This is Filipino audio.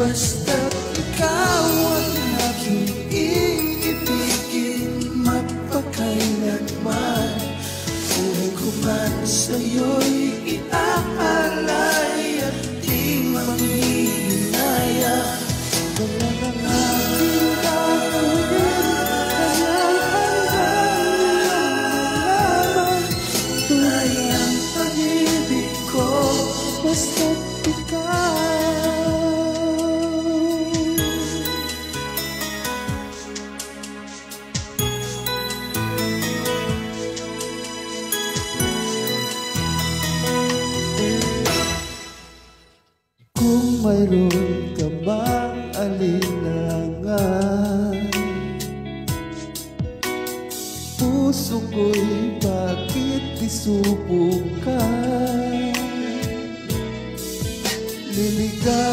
Basta't ikaw ang aking iibigin, mapakailanman. Buhay ko man sa'yo'y iaalay at di manghihinayang. Wala nang aking gagawin, kanyang hanggang tunay ang pag-ibig ko. Basta't ikaw. Kung mayroon ka bang alinlangan, puso ko'y bakit isubukan? Liligaw